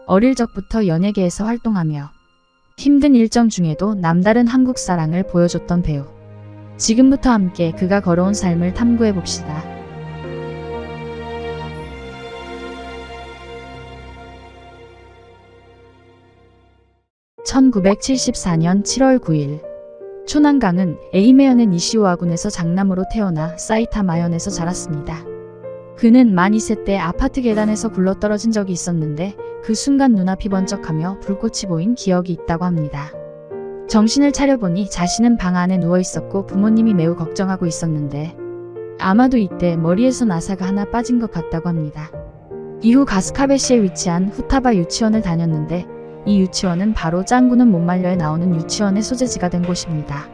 어릴 적부터 연예계에서 활동하며 힘든 일정 중에도 남다른 한국 사랑을 보여줬던 배우. 지금부터 함께 그가 걸어온 삶을 탐구해봅시다. 1974년 7월 9일 초난강은 에이메현의 니시오와군에서 장남으로 태어나 사이타마현에서 자랐습니다. 그는 만 2세 때 아파트 계단에서 굴러떨어진 적이 있었는데 그 순간 눈앞이 번쩍하며 불꽃이 보인 기억이 있다고 합니다. 정신을 차려보니 자신은 방 안에 누워있었고 부모님이 매우 걱정하고 있었는데 아마도 이때 머리에서 나사가 하나 빠진 것 같다고 합니다. 이후 가스카베시에 위치한 후타바 유치원을 다녔는데 이 유치원은 바로 짱구는 못 말려에 나오는 유치원의 소재지가 된 곳입니다.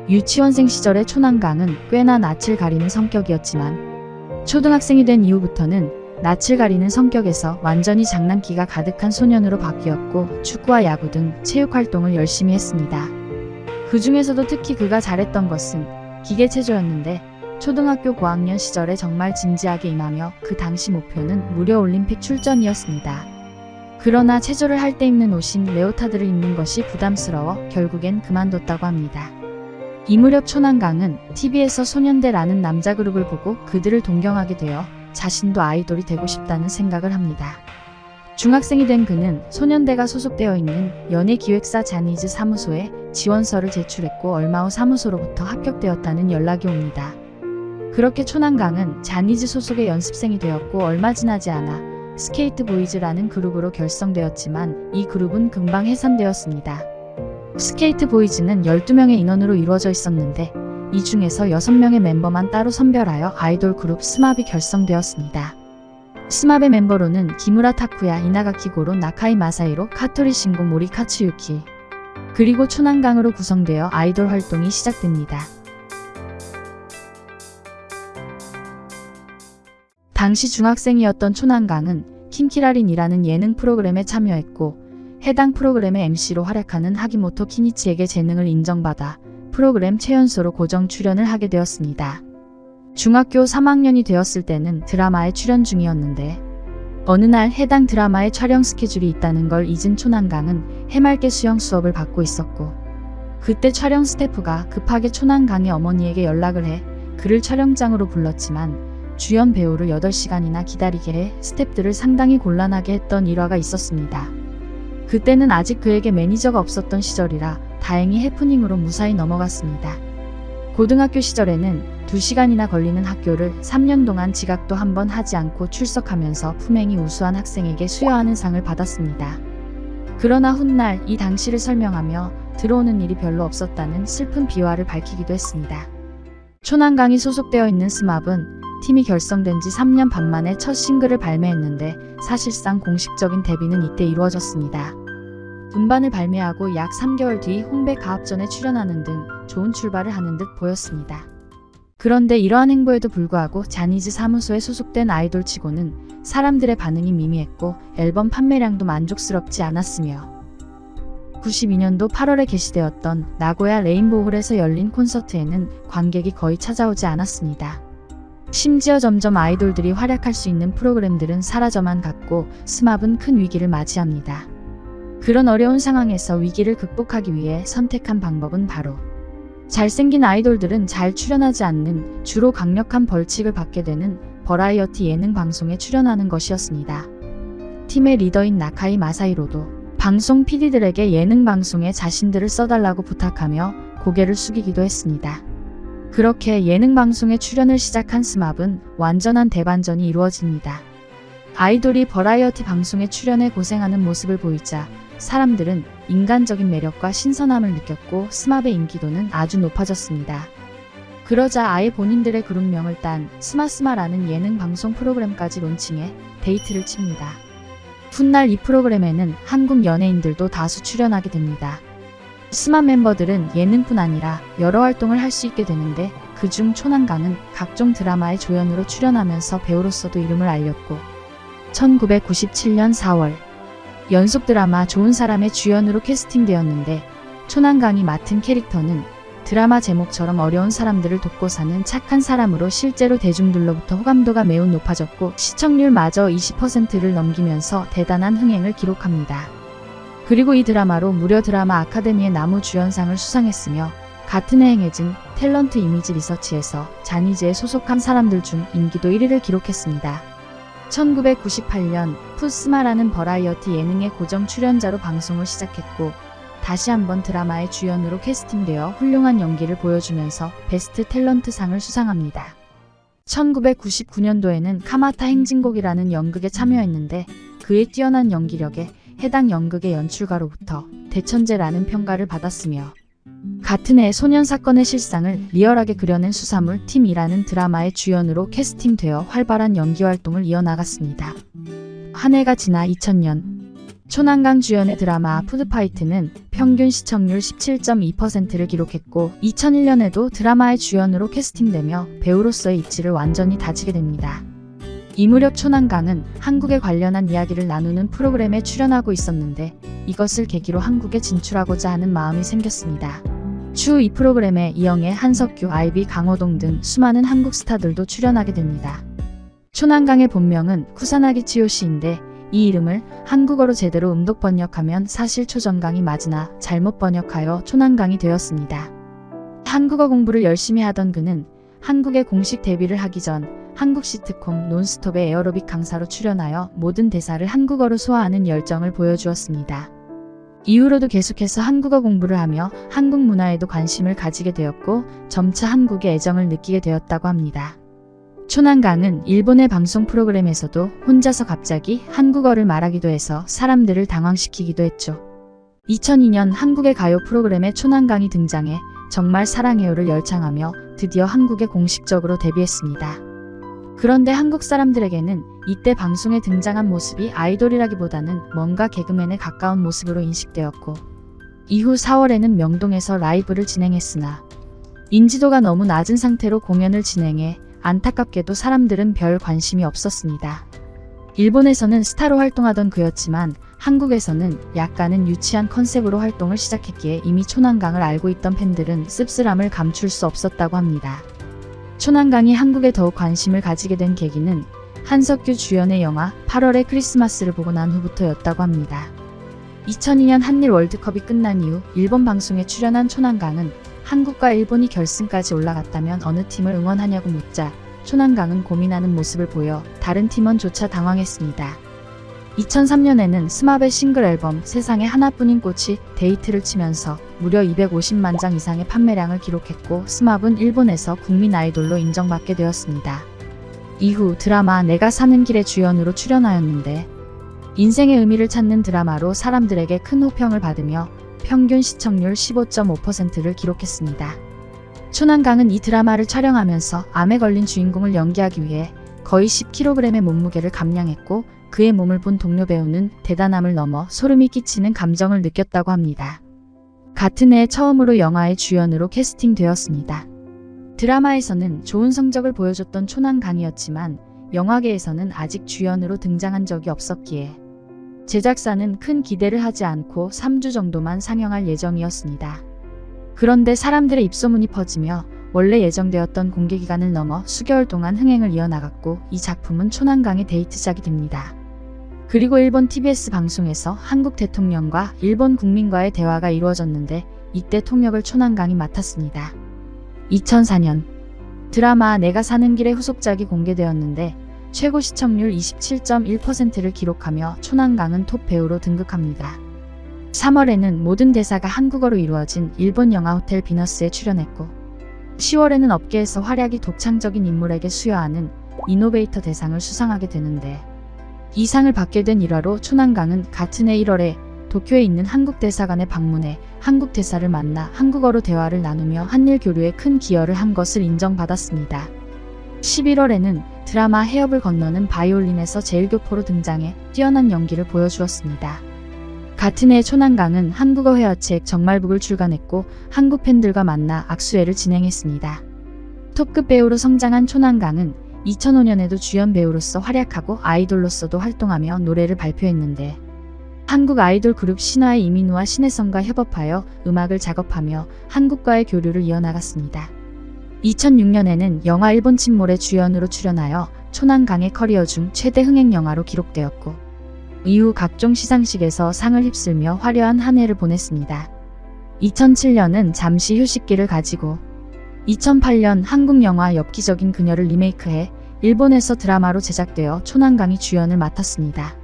유치원생 시절의 초난강은 꽤나 낯을 가리는 성격이었지만 초등학생이 된 이후부터는 낯을 가리는 성격에서 완전히 장난기가 가득한 소년으로 바뀌었고 축구와 야구 등 체육활동을 열심히 했습니다. 그 중에서도 특히 그가 잘했던 것은 기계체조였는데 초등학교 고학년 시절에 정말 진지하게 임하며 그 당시 목표는 무려 올림픽 출전이었습니다. 그러나 체조를 할 때 입는 옷인 레오타드를 입는 것이 부담스러워 결국엔 그만뒀다고 합니다. 이 무렵 초난강은 TV에서 소년대라는 남자 그룹을 보고 그들을 동경하게 되어 자신도 아이돌이 되고 싶다는 생각을 합니다. 중학생이 된 그는 소년대가 소속되어 있는 연예기획사 자니즈 사무소에 지원서를 제출했고 얼마 후 사무소로부터 합격되었다는 연락이 옵니다. 그렇게 초난강은 자니즈 소속의 연습생이 되었고 얼마 지나지 않아 스케이트 보이즈라는 그룹으로 결성되었지만 이 그룹은 금방 해산되었습니다. 스케이트 보이즈는 12명의 인원으로 이루어져 있었는데 이 중에서 6명의 멤버만 따로 선별하여 아이돌 그룹 스마비 결성되었습니다. 스마베 멤버로는 기무라 타쿠야, 이나가키 고로, 나카이 마사히로, 카토리 신고, 모리 카츠유키 그리고 초난강으로 구성되어 아이돌 활동이 시작됩니다. 당시 중학생이었던 초난강은 킨키라린이라는 예능 프로그램에 참여했고 해당 프로그램의 MC로 활약하는 하기모토 키니치에게 재능을 인정받아 프로그램 최연소로 고정 출연을 하게 되었습니다. 중학교 3학년이 되었을 때는 드라마에 출연 중이었는데 어느 날 해당 드라마의 촬영 스케줄이 있다는 걸 잊은 초난강은 해맑게 수영 수업을 받고 있었고 그때 촬영 스태프가 급하게 초난강의 어머니에게 연락을 해 그를 촬영장으로 불렀지만 주연 배우를 8시간이나 기다리게 해 스태프들을 상당히 곤란하게 했던 일화가 있었습니다. 그때는 아직 그에게 매니저가 없었던 시절이라 다행히 해프닝으로 무사히 넘어갔습니다. 고등학교 시절에는 2시간이나 걸리는 학교를 3년 동안 지각도 한 번 하지 않고 출석하면서 품행이 우수한 학생에게 수여하는 상을 받았습니다. 그러나 훗날 이 당시를 설명하며 들어오는 일이 별로 없었다는 슬픈 비화를 밝히기도 했습니다. 초난강이 소속되어 있는 스맙은 팀이 결성된 지 3년 반 만에 첫 싱글을 발매했는데 사실상 공식적인 데뷔는 이때 이루어졌습니다. 음반을 발매하고 약 3개월 뒤 홍대 가합전에 출연하는 등 좋은 출발을 하는 듯 보였습니다. 그런데 이러한 행보에도 불구하고 자니즈 사무소에 소속된 아이돌치고는 사람들의 반응이 미미했고 앨범 판매량도 만족스럽지 않았으며 92년도 8월에 개시되었던 나고야 레인보우홀에서 열린 콘서트에는 관객이 거의 찾아오지 않았습니다. 심지어 점점 아이돌들이 활약할 수 있는 프로그램들은 사라져만 갔고 스맙은 큰 위기를 맞이합니다. 그런 어려운 상황에서 위기를 극복하기 위해 선택한 방법은 바로 잘생긴 아이돌들은 잘 출연하지 않는 주로 강력한 벌칙을 받게 되는 버라이어티 예능 방송에 출연하는 것이었습니다. 팀의 리더인 나카이 마사히로도 방송 PD들에게 예능 방송에 자신들을 써달라고 부탁하며 고개를 숙이기도 했습니다. 그렇게 예능 방송에 출연을 시작한 스맙은 완전한 대반전이 이루어집니다. 아이돌이 버라이어티 방송에 출연해 고생하는 모습을 보이자 사람들은 인간적인 매력과 신선함을 느꼈고 스맙의 인기도는 아주 높아졌습니다. 그러자 아예 본인들의 그룹명을 딴 스마스마라는 예능 방송 프로그램까지 론칭해 데이트를 칩니다. 훗날 이 프로그램에는 한국 연예인들도 다수 출연하게 됩니다. 스맙 멤버들은 예능뿐 아니라 여러 활동을 할 수 있게 되는데 그중 초난강은 각종 드라마의 조연으로 출연하면서 배우로서도 이름을 알렸고 1997년 4월 연속 드라마 좋은 사람의 주연으로 캐스팅되었는데 초난강이 맡은 캐릭터는 드라마 제목처럼 어려운 사람들을 돕고 사는 착한 사람으로 실제로 대중들로부터 호감도가 매우 높아졌고 시청률마저 20%를 넘기면서 대단한 흥행을 기록합니다. 그리고 이 드라마로 무려 드라마 아카데미의 나무주연상을 수상했으며 같은 해 행해진 탤런트 이미지 리서치에서 자니즈에 소속한 사람들 중 인기도 1위를 기록했습니다. 1998년 푸스마라는 버라이어티 예능의 고정 출연자로 방송을 시작했고 다시 한번 드라마의 주연으로 캐스팅되어 훌륭한 연기를 보여주면서 베스트 탤런트상을 수상합니다. 1999년도에는 카마타 행진곡이라는 연극에 참여했는데 그의 뛰어난 연기력에 해당 연극의 연출가로부터 대천재라는 평가를 받았으며 같은 해 소년사건의 실상을 리얼하게 그려낸 수사물 팀이라는 드라마의 주연으로 캐스팅되어 활발한 연기활동을 이어나갔습니다. 한 해가 지나 2000년 초난강 주연의 드라마 푸드파이트는 평균 시청률 17.2%를 기록했고 2001년에도 드라마의 주연으로 캐스팅되며 배우로서의 입지를 완전히 다지게 됩니다. 이 무렵 초난강은 한국에 관련한 이야기를 나누는 프로그램에 출연하고 있었는데 이것을 계기로 한국에 진출하고자 하는 마음이 생겼습니다. 추후 이 프로그램에 이영애, 한석규, 아이비, 강호동 등 수많은 한국 스타들도 출연하게 됩니다. 초난강의 본명은 쿠사나기 치요시인데 이 이름을 한국어로 제대로 음독 번역하면 사실 초전강이 맞으나 잘못 번역하여 초난강이 되었습니다. 한국어 공부를 열심히 하던 그는 한국에 공식 데뷔를 하기 전 한국 시트콤 논스톱의 에어로빅 강사로 출연하여 모든 대사를 한국어로 소화하는 열정을 보여주었습니다. 이후로도 계속해서 한국어 공부를 하며 한국 문화에도 관심을 가지게 되었고 점차 한국에 애정을 느끼게 되었다고 합니다. 초난강은 일본의 방송 프로그램에서도 혼자서 갑자기 한국어를 말하기도 해서 사람들을 당황시키기도 했죠. 2002년 한국의 가요 프로그램에 초난강이 등장해 정말 사랑해요를 열창하며 드디어 한국에 공식적으로 데뷔했습니다. 그런데 한국 사람들에게는 이때 방송에 등장한 모습이 아이돌이라기보다는 뭔가 개그맨에 가까운 모습으로 인식되었고 이후 4월에는 명동에서 라이브를 진행했으나 인지도가 너무 낮은 상태로 공연을 진행해 안타깝게도 사람들은 별 관심이 없었습니다. 일본에서는 스타로 활동하던 그였지만 한국에서는 약간은 유치한 컨셉으로 활동을 시작했기에 이미 초난강을 알고 있던 팬들은 씁쓸함을 감출 수 없었다고 합니다. 초난강이 한국에 더욱 관심을 가지게 된 계기는 한석규 주연의 영화 8월의 크리스마스를 보고 난 후부터였다고 합니다. 2002년 한일 월드컵이 끝난 이후 일본 방송에 출연한 초난강은 한국과 일본이 결승까지 올라갔다면 어느 팀을 응원하냐고 묻자 초난강은 고민하는 모습을 보여 다른 팀원조차 당황했습니다. 2003년에는 스마베 싱글 앨범 세상에 하나뿐인 꽃이 데이트를 치면서 무려 250만 장 이상의 판매량을 기록했고 스마브는 일본에서 국민 아이돌로 인정받게 되었습니다. 이후 드라마 내가 사는 길의 주연으로 출연하였는데 인생의 의미를 찾는 드라마로 사람들에게 큰 호평을 받으며 평균 시청률 15.5%를 기록했습니다. 초난강은 이 드라마를 촬영하면서 암에 걸린 주인공을 연기하기 위해 거의 10kg의 몸무게를 감량했고 그의 몸을 본 동료 배우는 대단함을 넘어 소름이 끼치는 감정을 느꼈다고 합니다. 같은 해 처음으로 영화의 주연으로 캐스팅되었습니다. 드라마에서는 좋은 성적을 보여줬던 초난강이었지만 영화계에서는 아직 주연으로 등장한 적이 없었기에 제작사는 큰 기대를 하지 않고 3주 정도만 상영할 예정이었습니다. 그런데 사람들의 입소문이 퍼지며 원래 예정되었던 공개기간을 넘어 수개월 동안 흥행을 이어나갔고 이 작품은 초난강의 데이트작이 됩니다. 그리고 일본 TBS 방송에서 한국 대통령과 일본 국민과의 대화가 이루어졌는데 이때 통역을 초난강이 맡았습니다. 2004년 드라마 내가 사는 길의 후속작이 공개되었는데 최고 시청률 27.1%를 기록하며 초난강은 톱 배우로 등극합니다. 3월에는 모든 대사가 한국어로 이루어진 일본 영화 호텔 비너스에 출연했고 10월에는 업계에서 활약이 독창적인 인물에게 수여하는 이노베이터 대상을 수상하게 되는데 이 상을 받게 된 일화로 초난강은 같은 해 1월에 도쿄에 있는 한국 대사관에 방문해 한국 대사를 만나 한국어로 대화를 나누며 한일 교류에 큰 기여를 한 것을 인정받았습니다. 11월에는 드라마 해협을 건너는 바이올린에서 제일교포로 등장해 뛰어난 연기를 보여주었습니다. 같은 해 초난강은 한국어 회화책 정말북을 출간했고 한국 팬들과 만나 악수회를 진행했습니다. 톱급 배우로 성장한 초난강은 2005년에도 주연 배우로서 활약하고 아이돌로서도 활동하며 노래를 발표했는데 한국 아이돌 그룹 신화의 이민우와 신혜성과 협업하여 음악을 작업하며 한국과의 교류를 이어나갔습니다. 2006년에는 영화 일본 침몰의 주연으로 출연하여 초난강의 커리어 중 최대 흥행 영화로 기록되었고 이후 각종 시상식에서 상을 휩쓸며 화려한 한 해를 보냈습니다. 2007년은 잠시 휴식기를 가지고 2008년 한국 영화 엽기적인 그녀를 리메이크해 일본에서 드라마로 제작되어 초난강이 주연을 맡았습니다.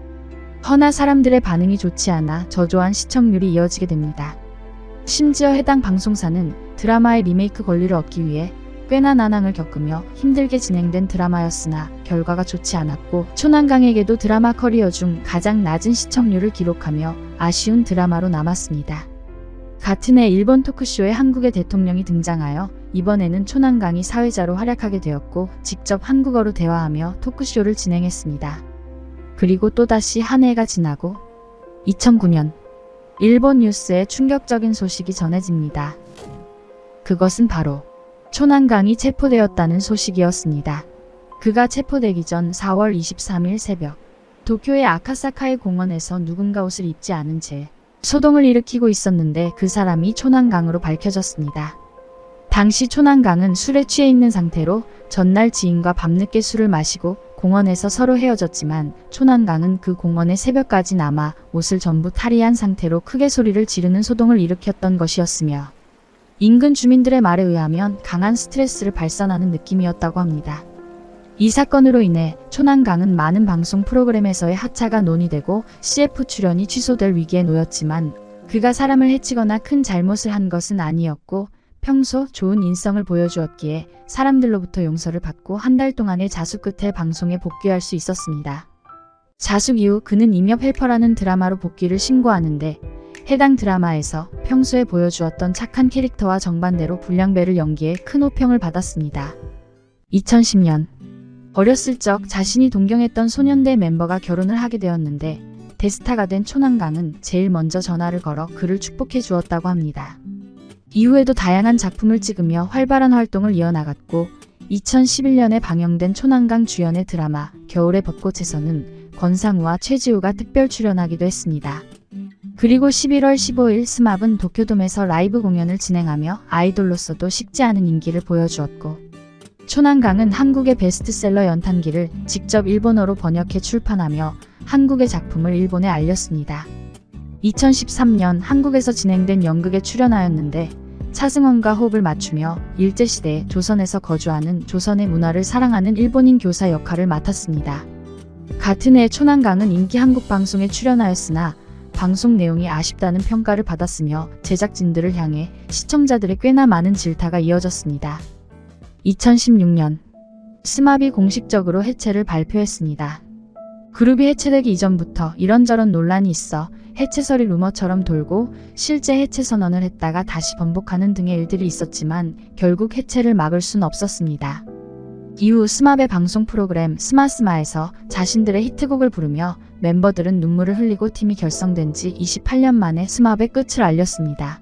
허나 사람들의 반응이 좋지 않아 저조한 시청률이 이어지게 됩니다. 심지어 해당 방송사는 드라마의 리메이크 권리를 얻기 위해 꽤나 난항을 겪으며 힘들게 진행된 드라마였으나 결과가 좋지 않았고 초난강에게도 드라마 커리어 중 가장 낮은 시청률을 기록하며 아쉬운 드라마로 남았습니다. 같은 해 일본 토크쇼에 한국의 대통령이 등장하여 이번에는 초난강이 사회자로 활약하게 되었고 직접 한국어로 대화하며 토크쇼를 진행했습니다. 그리고 또다시 한 해가 지나고 2009년 일본 뉴스에 충격적인 소식이 전해집니다. 그것은 바로 초난강이 체포되었다는 소식이었습니다. 그가 체포되기 전 4월 23일 새벽 도쿄의 아카사카의 공원에서 누군가 옷을 입지 않은 채 소동을 일으키고 있었는데 그 사람이 초난강으로 밝혀졌습니다. 당시 초난강은 술에 취해 있는 상태로 전날 지인과 밤늦게 술을 마시고 공원에서 서로 헤어졌지만 초난강은 그 공원에 새벽까지 남아 옷을 전부 탈의한 상태로 크게 소리를 지르는 소동을 일으켰던 것이었으며 인근 주민들의 말에 의하면 강한 스트레스를 발산하는 느낌이었다고 합니다. 이 사건으로 인해 초난강은 많은 방송 프로그램에서의 하차가 논의되고 CF 출연이 취소될 위기에 놓였지만 그가 사람을 해치거나 큰 잘못을 한 것은 아니었고 평소 좋은 인성을 보여주었기에 사람들로부터 용서를 받고 한 달 동안의 자숙 끝에 방송에 복귀할 수 있었습니다. 자숙 이후 그는 임협 헬퍼라는 드라마로 복귀를 신고하는데 해당 드라마에서 평소에 보여주었던 착한 캐릭터와 정반대로 불량배를 연기해 큰 호평을 받았습니다. 2010년 어렸을 적 자신이 동경했던 소년대 멤버가 결혼을 하게 되었는데 대스타가 된 초난강은 제일 먼저 전화를 걸어 그를 축복해 주었다고 합니다. 이후에도 다양한 작품을 찍으며 활발한 활동을 이어나갔고 2011년에 방영된 초난강 주연의 드라마 겨울의 벚꽃에서는 권상우와 최지우가 특별 출연하기도 했습니다. 그리고 11월 15일 스왑은 도쿄돔에서 라이브 공연을 진행하며 아이돌로서도 식지 않은 인기를 보여주었고 초난강은 한국의 베스트셀러 연탄기를 직접 일본어로 번역해 출판하며 한국의 작품을 일본에 알렸습니다. 2013년 한국에서 진행된 연극에 출연하였는데 차승원과 호흡을 맞추며 일제시대에 조선에서 거주하는 조선의 문화를 사랑하는 일본인 교사 역할을 맡았습니다. 같은 해 초난강은 인기 한국 방송에 출연하였으나 방송 내용이 아쉽다는 평가를 받았으며 제작진들을 향해 시청자들의 꽤나 많은 질타가 이어졌습니다. 2016년 스왑이 공식적으로 해체를 발표했습니다. 그룹이 해체되기 이전부터 이런저런 논란이 있어 해체설이 루머처럼 돌고 실제 해체 선언을 했다가 다시 번복하는 등의 일들이 있었지만 결국 해체를 막을 순 없었습니다. 이후 스왑의 방송 프로그램 스마스마에서 자신들의 히트곡을 부르며 멤버들은 눈물을 흘리고 팀이 결성된 지 28년 만에 스왑의 끝을 알렸습니다.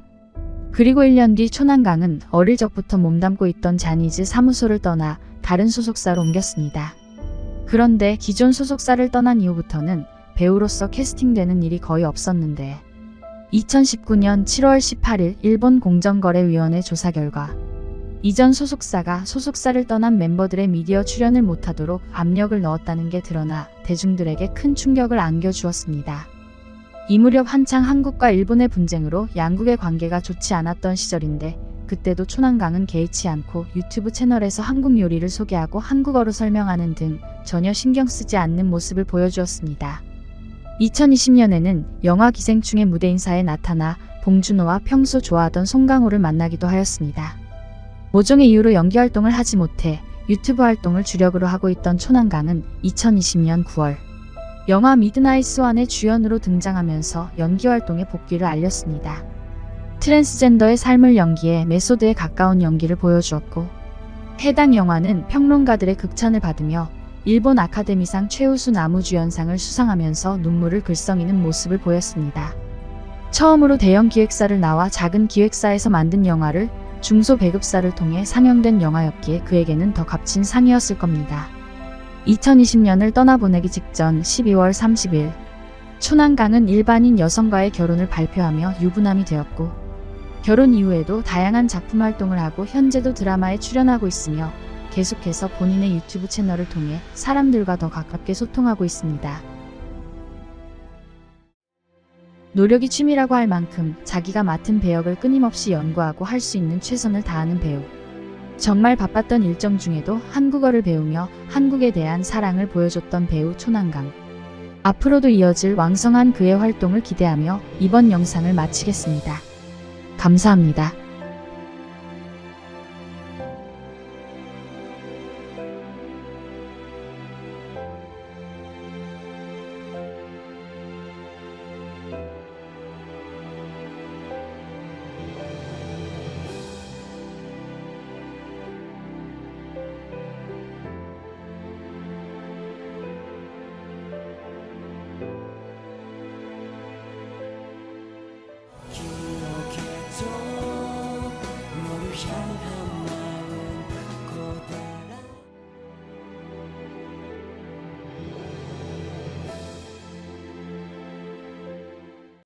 그리고 1년 뒤 초난강은 어릴 적부터 몸담고 있던 자니즈 사무소를 떠나 다른 소속사로 옮겼습니다. 그런데 기존 소속사를 떠난 이후부터는 배우로서 캐스팅되는 일이 거의 없었는데 2019년 7월 18일 일본 공정거래위원회 조사 결과 이전 소속사가 소속사를 떠난 멤버들의 미디어 출연을 못하도록 압력을 넣었다는 게 드러나 대중들에게 큰 충격을 안겨주었습니다. 이 무렵 한창 한국과 일본의 분쟁으로 양국의 관계가 좋지 않았던 시절인데 그때도 초난강은 개의치 않고 유튜브 채널에서 한국 요리를 소개하고 한국어로 설명하는 등 전혀 신경 쓰지 않는 모습을 보여주었습니다. 2020년에는 영화 기생충의 무대 인사에 나타나 봉준호와 평소 좋아하던 송강호를 만나기도 하였습니다. 모종의 이유로 연기 활동을 하지 못해 유튜브 활동을 주력으로 하고 있던 초난강은 2020년 9월 영화 미드나잇 스완의 주연으로 등장하면서 연기 활동에 복귀를 알렸습니다. 트랜스젠더의 삶을 연기해 메소드에 가까운 연기를 보여주었고 해당 영화는 평론가들의 극찬을 받으며 일본 아카데미상 최우수 남우주연상을 수상하면서 눈물을 글썽이는 모습을 보였습니다. 처음으로 대형 기획사를 나와 작은 기획사에서 만든 영화를 중소배급사를 통해 상영된 영화였기에 그에게는 더 값진 상이었을 겁니다. 2020년을 떠나보내기 직전 12월 30일 초난강은 일반인 여성과의 결혼을 발표하며 유부남이 되었고 결혼 이후에도 다양한 작품 활동을 하고 현재도 드라마에 출연하고 있으며 계속해서 본인의 유튜브 채널을 통해 사람들과 더 가깝게 소통하고 있습니다. 노력이 취미라고 할 만큼 자기가 맡은 배역을 끊임없이 연구하고 할 수 있는 최선을 다하는 배우. 정말 바빴던 일정 중에도 한국어를 배우며 한국에 대한 사랑을 보여줬던 배우 초난강. 앞으로도 이어질 왕성한 그의 활동을 기대하며 이번 영상을 마치겠습니다. 감사합니다.